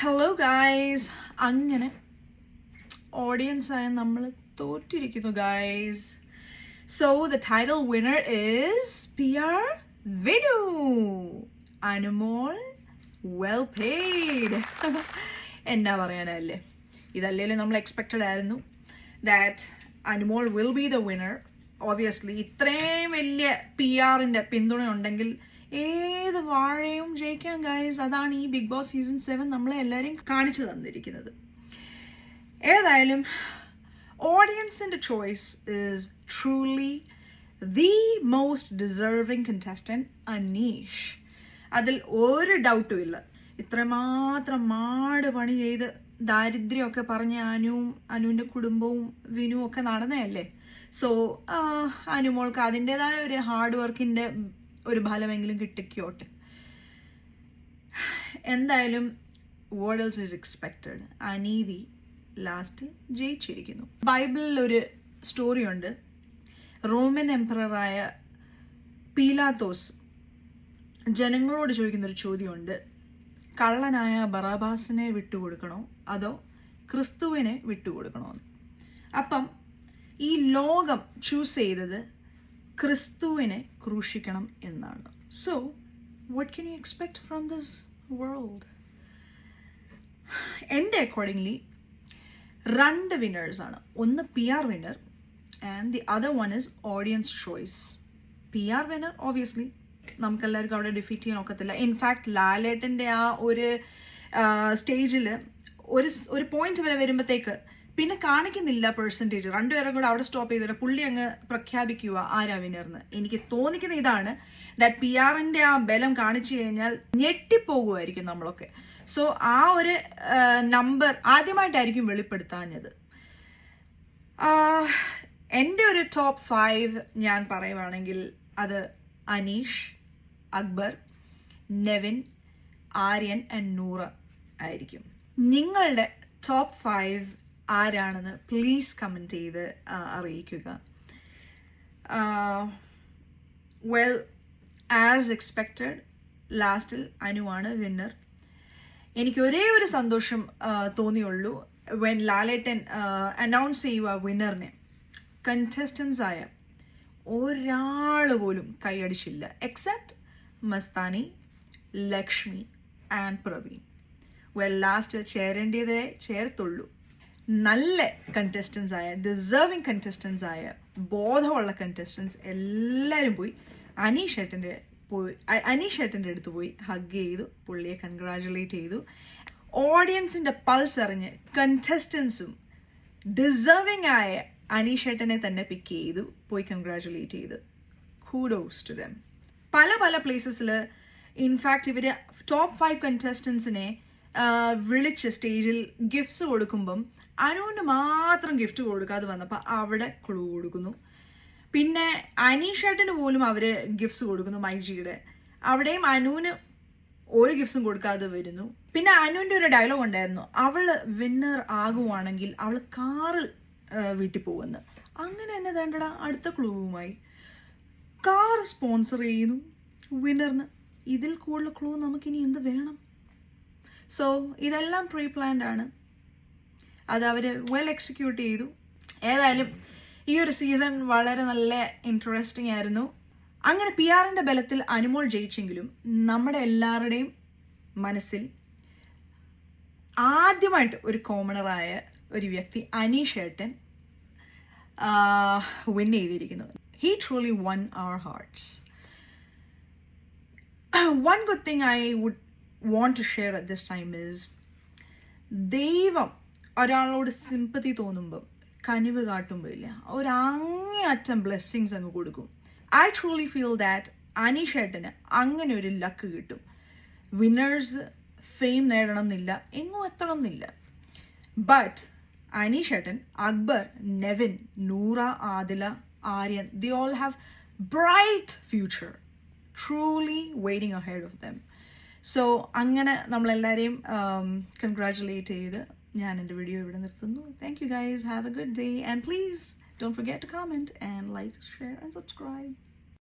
Hello guys, അങ്ങനെ ഓഡിയൻസായ നമ്മൾ തോറ്റിരിക്കുന്നു guys. So the title winner is PR Vinu. Anumol, well paid. എന്നാ പറയാനല്ലേ, ഇതല്ലേലും നമ്മൾ എക്സ്പെക്റ്റഡ് ആയിരുന്നു that Anumol will be the winner. Obviously ഇത്രയും വലിയ PR-ന്റെ പിന്തുണ ഉണ്ടെങ്കിൽ ഏത് വാഴയും ജയിക്കാൻ ഗൈസ്. അതാണ് ഈ ബിഗ് ബോസ് സീസൺ 7 നമ്മളെ എല്ലാവരെയും കാണിച്ചു തന്നിരിക്കുന്നത്. ഏതായാലും ഓഡിയൻസിന്റെ choice is truly the most deserving contestant Aneesh. അതിൽ ഒരു ഡൗട്ടും ഇല്ല. ഇത്രമാത്രം മാട് പണി ചെയ്ത് ദാരിദ്ര്യമൊക്കെ പറഞ്ഞ അനുവിൻ്റെ കുടുംബവും വിനുവും ഒക്കെ നടന്നതല്ലേ. സോ അനുമോൾക്ക് അതിൻ്റെതായ ഒരു ഹാർഡ് വർക്കിൻ്റെ ഒരു ഫലമെങ്കിലും കിട്ടിക്കോട്ടെ. എന്തായാലും വാട്ട് എൽസ് ഈസ് എക്സ്പെക്റ്റഡ്, അനീതി ലാസ്റ്റ് ജയിച്ചിരിക്കുന്നു. ബൈബിളിൽ ഒരു സ്റ്റോറി ഉണ്ട്. റോമൻ എംപററായ പീലാത്തോസ് ജനങ്ങളോട് ചോദിക്കുന്നൊരു ചോദ്യമുണ്ട്, കള്ളനായ ബറാബാസിനെ വിട്ടുകൊടുക്കണോ അതോ ക്രിസ്തുവിനെ വിട്ടുകൊടുക്കണോ എന്ന്. അപ്പം ഈ ലോകം ചൂസ് ചെയ്തത് ക്രിസ്തുവിനെ ക്രൂശിക്കണം എന്നാണ്. So what can you expect from this world? എൻ്റെ അക്കോർഡിംഗ്ലി 2 വിന്നേഴ്സാണ്. ഒന്ന് PR winner and the other one is audience choice. PR winner obviously നമുക്കെല്ലാവർക്കും അവിടെ ഡിഫീറ്റ് ചെയ്യാൻ ഒക്കത്തില്ല. ഇൻഫാക്ട് ലാലേട്ടൻ്റെ ആ ഒരു സ്റ്റേജിൽ ഒരു പോയിന്റ് വരെ വരുമ്പോഴത്തേക്ക് പിന്നെ കാണിക്കുന്നില്ല പെർസെൻറ്റേജ്. 2 പേരും കൂടെ അവിടെ സ്റ്റോപ്പ് ചെയ്തിട്ട് പുള്ളി അങ്ങ് പ്രഖ്യാപിക്കുക ആരാ വിന്നർന്ന്. എനിക്ക് തോന്നിക്കുന്ന ഇതാണ്, ദാറ്റ് PR-ന്റെ ആ ബലം കാണിച്ചു കഴിഞ്ഞാൽ ഞെട്ടിപ്പോകുമായിരിക്കും നമ്മളൊക്കെ. സോ ആ ഒരു നമ്പർ ആദ്യമായിട്ടായിരിക്കും വെളിപ്പെടുത്താഞ്ഞത്. എൻ്റെ ഒരു ടോപ്പ് 5 ഞാൻ പറയുവാണെങ്കിൽ അത് അനീഷ്, അക്ബർ, നെവിൻ, ആര്യൻ ആൻഡ് നൂറ ആയിരിക്കും. നിങ്ങളുടെ ടോപ്പ് 5 ആരാണെന്ന് പ്ലീസ് കമൻറ്റ് ചെയ്ത് അറിയിക്കുക. വെൽ, ആസ് എക്സ്പെക്റ്റഡ് ലാസ്റ്റിൽ അനുവാണ് വിന്നർ. എനിക്ക് ഒരേ ഒരു സന്തോഷം തോന്നിയുള്ളൂ വെൻ ലാലേട്ടൻ അനൗൺസ് ചെയ്യുക വിന്നറിനെ. കണ്ടസ്റ്റൻസ് ആയ ഒരാൾ പോലും കൈയടിച്ചില്ല except Mastani, Lakshmi and Praveen. Well, last ചേരേണ്ടതേ ചേർത്തുള്ളൂ. നല്ല കണ്ടസ്റ്റൻസ് ആയ, ഡിസേർവിങ് കണ്ടസ്റ്റൻസ് ആയ, ബോധമുള്ള കണ്ടസ്റ്റൻസ് എല്ലാവരും പോയി അനീഷ് ഏട്ടൻ്റെ അടുത്ത് പോയി ഹഗ് ചെയ്തു, പുള്ളിയെ കൺഗ്രാജുലേറ്റ് ചെയ്തു. ഓഡിയൻസിൻ്റെ പൾസ് അറിഞ്ഞ് കണ്ടസ്റ്റൻസും ഡിസേർവിങ് ആയ അനീഷ് ഏട്ടനെ തന്നെ പിക്ക് ചെയ്തു, പോയി കൺഗ്രാജുലേറ്റ് ചെയ്തു. Kudos to them. പല പ്ലേസസിൽ ഇൻഫാക്ട് ഇവർ ടോപ്പ് 5 കണ്ടസ്റ്റൻസിനെ വിളിച്ച് സ്റ്റേജിൽ ഗിഫ്റ്റ്സ് കൊടുക്കുമ്പം അനുവിന് മാത്രം ഗിഫ്റ്റ് കൊടുക്കാതെ വന്നപ്പോൾ അവിടെ ക്ലൂ കൊടുക്കുന്നു. പിന്നെ അനീഷ് ഏട്ടന് പോലും അവർ ഗിഫ്റ്റ്സ് കൊടുക്കുന്നു മൈജിയുടെ. അവിടെയും അനുവിന് ഒരു ഗിഫ്റ്റ്സും കൊടുക്കാതെ വരുന്നു. പിന്നെ അനുവിൻ്റെ ഒരു ഡയലോഗ് ഉണ്ടായിരുന്നു, അവൾ വിന്നർ ആകുവാണെങ്കിൽ അവൾ കാറിൽ വീട്ടിൽ പോകുമെന്ന്. അങ്ങനെ തന്നെ വേണ്ടടാ അടുത്ത ക്ലൂവുമായി കാർ സ്പോൺസർ ചെയ്യുന്നു വിന്നറിന്. ഇതിൽ കൂടുതൽ ക്ലൂ നമുക്കിനി എന്ത് വേണം? സോ ഇതെല്ലാം പ്രീ പ്ലാൻഡ് ആണ്. അത് അവർ വെൽ എക്സിക്യൂട്ട് ചെയ്തു. ഏതായാലും ഈ ഒരു സീസൺ വളരെ നല്ല ഇൻട്രസ്റ്റിംഗ് ആയിരുന്നു. അങ്ങനെ PR-ന്റെ ബലത്തിൽ അനുമോൾ ജയിച്ചെങ്കിലും നമ്മുടെ എല്ലാവരുടെയും മനസ്സിൽ ആദ്യമായിട്ട് ഒരു കോമണറായ ഒരു വ്യക്തി അനീഷ് ഏട്ടൻ വിൻ ചെയ്തിരിക്കുന്നു. He truly won our hearts. One good thing I would want to share at this time is, ദൈവം ഒരാളോട് സിമ്പതി തോന്നുമ്പം, കനിവ് കാട്ടുമ്പോൾ ഇല്ല, ഒരങ്ങേയറ്റം ബ്ലെസ്സിങ്സ് അങ്ങ് കൊടുക്കും. I truly feel that Aneesh ഏട്ടന് അങ്ങനെ ഒരു ലക്ക് കിട്ടും. വിന്നേഴ്സ് ഫെയിം നേടണം എന്നില്ല, എങ്ങും എത്തണം എന്നില്ല. ബട്ട് അനീഷ് ഏട്ടൻ, Akbar, Nevin, Noora, Adila, Aryan, they all have bright future truly waiting ahead of them. So അങ്ങനെ നമ്മളെല്ലാവരെയും കൺഗ്രാജുലേറ്റ് ചെയ്ത് ഞാൻ എൻ്റെ വീഡിയോ ഇവിടെ നിർത്തുന്നു. Thank you guys, have A good day and please don't forget to comment and like, share and subscribe.